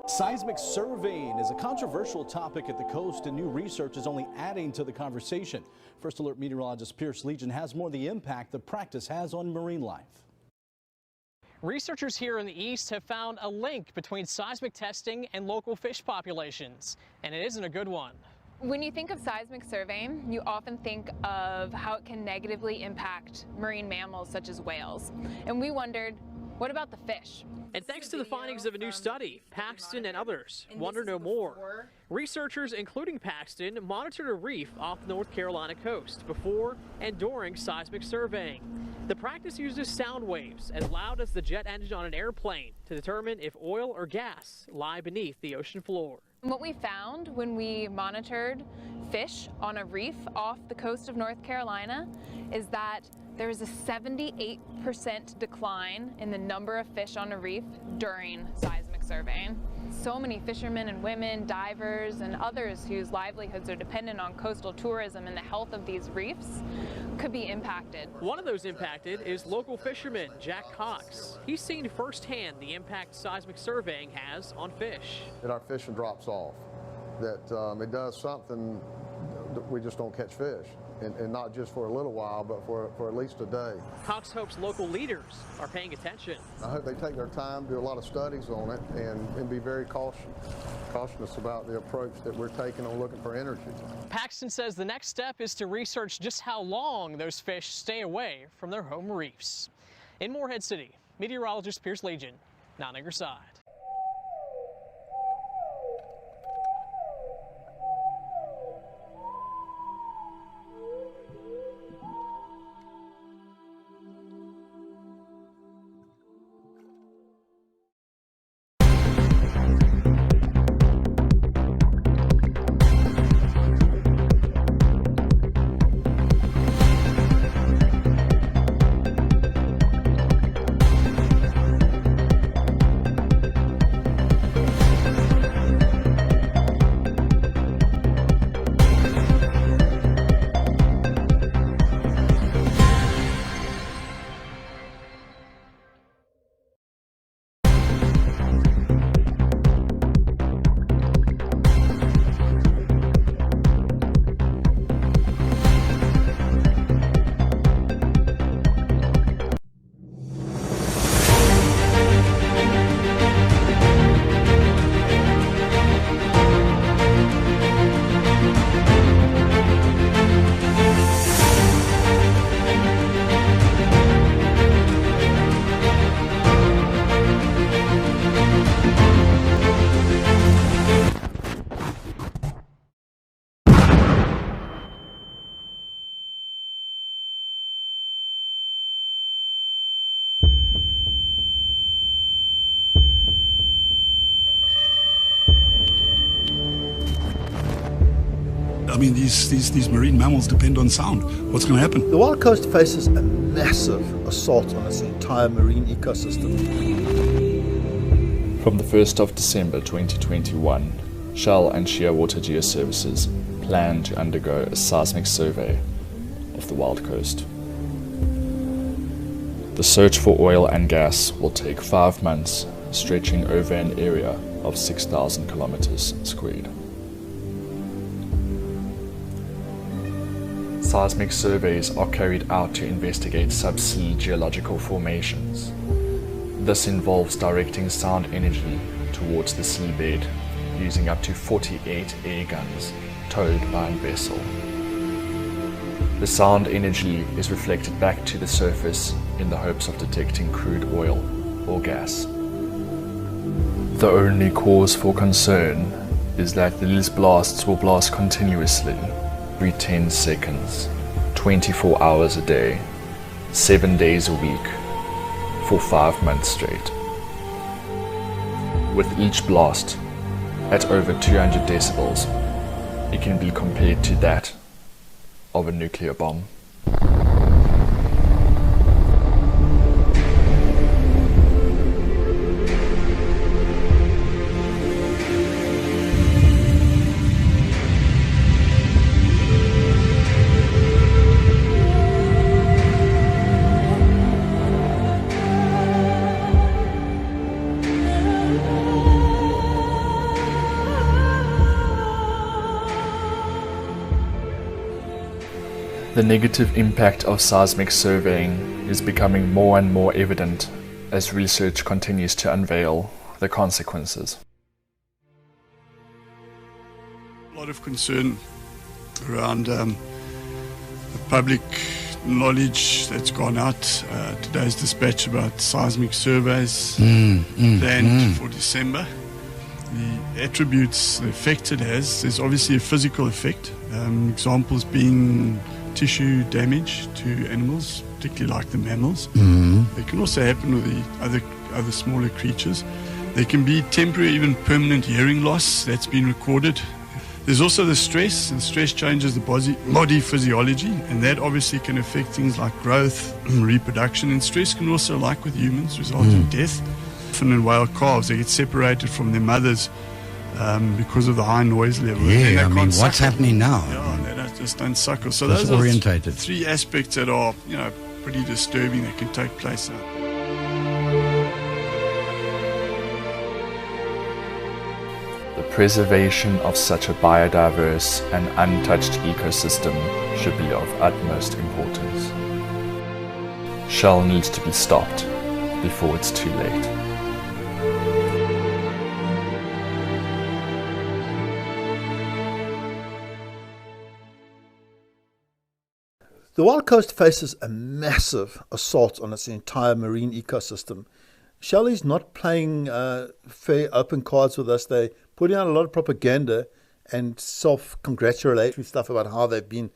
Seismic surveying is a controversial topic at the coast, and new research is only adding to the conversation. First Alert meteorologist Pierce Legion has more of the impact the practice has on marine life. Researchers here in the east have found a link between seismic testing and local fish populations, and it isn't a good one. When you think of seismic surveying, you often think of how it can negatively impact marine mammals such as whales. And we wondered, what about the fish? And thanks to the findings of a new study, Paxton and others want to know more. Researchers, including Paxton, monitored a reef off the North Carolina coast before and during seismic surveying. The practice uses sound waves as loud as the jet engine on an airplane to determine if oil or gas lie beneath the ocean floor. What we found when we monitored fish on a reef off the coast of North Carolina is that there is a 78% decline in the number of fish on a reef during seismic surveying. So many fishermen and women, divers, and others whose livelihoods are dependent on coastal tourism and the health of these reefs could be impacted. One of those impacted is local fisherman Jack Cox. He's seen firsthand the impact seismic surveying has on fish. And our fishing drops off, that it does something that we just don't catch fish. And not just for a little while, but for at least a day. Cox hopes local leaders are paying attention. I hope they take their time, do a lot of studies on it, and be very cautious about the approach that we're taking on looking for energy. Paxton says the next step is to research just how long those fish stay away from their home reefs. In Morehead City, meteorologist Pierce Legion, 9 Acre Side. I mean, these marine mammals depend on sound. What's going to happen? The Wild Coast faces a massive assault on its entire marine ecosystem. From the 1st of December 2021, Shell and Shearwater GeoServices plan to undergo a seismic survey of the Wild Coast. The search for oil and gas will take 5 months, stretching over an area of 6,000 kilometers squared. Seismic surveys are carried out to investigate subsea geological formations. This involves directing sound energy towards the seabed using up to 48 air guns towed by a vessel. The sound energy is reflected back to the surface in the hopes of detecting crude oil or gas. The only cause for concern is that these blasts will blast continuously every 10 seconds, 24 hours a day, 7 days a week, for 5 months straight. With each blast at over 200 decibels, it can be compared to that of a nuclear bomb. The negative impact of seismic surveying is becoming more and more evident as research continues to unveil the consequences. A lot of concern around the public knowledge that's gone out. Today's dispatch about seismic surveys planned for December. The attributes, the effect it has, there's obviously a physical effect. Examples being tissue damage to animals, particularly like the mammals. They can also happen with the other smaller creatures. There can be temporary, even permanent hearing loss that's been recorded. There's also the stress, and stress changes the body physiology, and that obviously can affect things like growth, reproduction, and stress can also, like with humans, result in death. Dolphin and whale calves, they get separated from their mothers because of the high noise level. Yeah, I mean, what's happening now? Yeah, they just don't suckle. So It's those orientated. are three aspects that are, pretty disturbing that can take place out. The preservation of such a biodiverse and untouched ecosystem should be of utmost importance. Shell needs to be stopped before it's too late. The Wild Coast faces a massive assault on its entire marine ecosystem. Shell is not playing fair open cards with us. They're putting out a lot of propaganda and self-congratulatory stuff about how they've been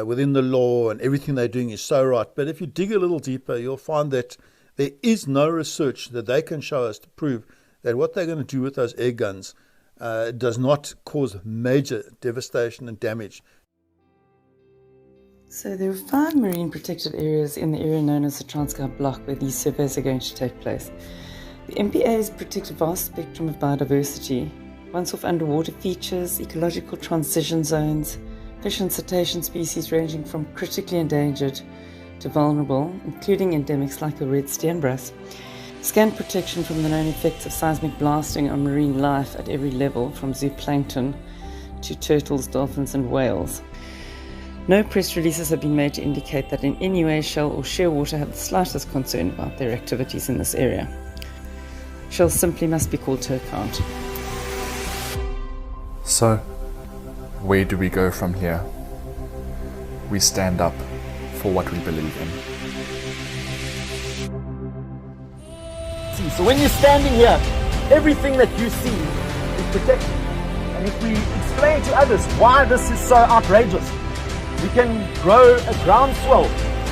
within the law and everything they're doing is so right. But if you dig a little deeper, you'll find that there is no research that they can show us to prove that what they're going to do with those air guns does not cause major devastation and damage. So there are 5 marine protected areas in the area known as the Transkei Block where these surveys are going to take place. The MPAs protect a vast spectrum of biodiversity, once-off underwater features, ecological transition zones, fish and cetacean species ranging from critically endangered to vulnerable, including endemics like the red steenbras. Scant protection from the known effects of seismic blasting on marine life at every level, from zooplankton to turtles, dolphins and whales. No press releases have been made to indicate that in any way Shell or Shearwater have the slightest concern about their activities in this area. Shell simply must be called to account. So, where do we go from here? We stand up for what we believe in. So when you're standing here, everything that you see is protected. And if we explain to others why this is so outrageous, we can grow a groundswell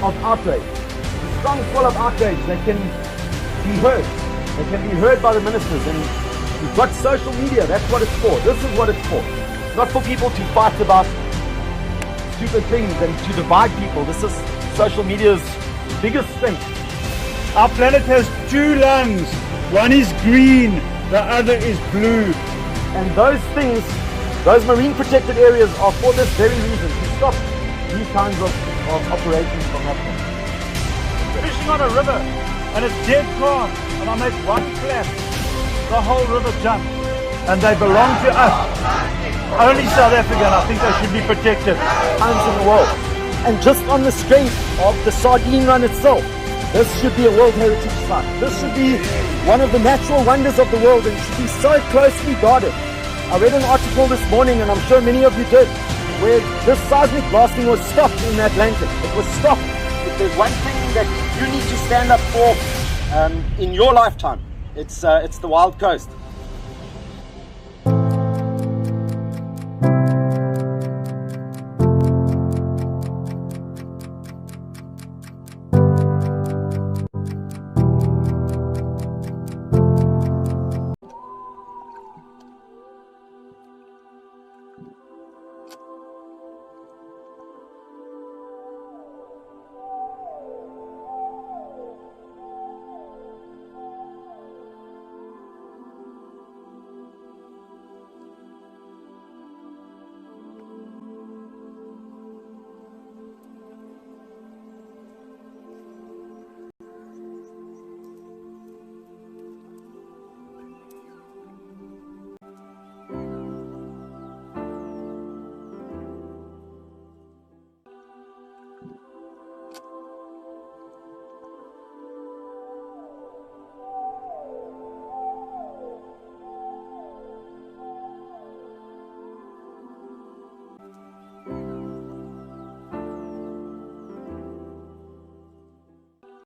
of outrage, a strong swell of outrage that can be heard. They can be heard by the ministers, and we've got social media. That's what it's for. This is what it's for. It's not for people to fight about stupid things and to divide people. This is social media's biggest strength. Our planet has 2 lungs. One is green, the other is blue. And those things, those marine protected areas are for this very reason, to stop these kinds of operations from happening. Fishing on a river and it's dead calm, and I make one flap, the whole river jumps, and they belong to us. Only South Africa, and I think they should be protected. Times in the world. And just on the strength of the sardine run itself, this should be a World Heritage Site. This should be one of the natural wonders of the world, and should be so closely guarded. I read an article this morning, and I'm sure many of you did, where this seismic blasting was stopped in the Atlantic. It was stopped. If there's one thing that you need to stand up for in your lifetime, it's the Wild Coast.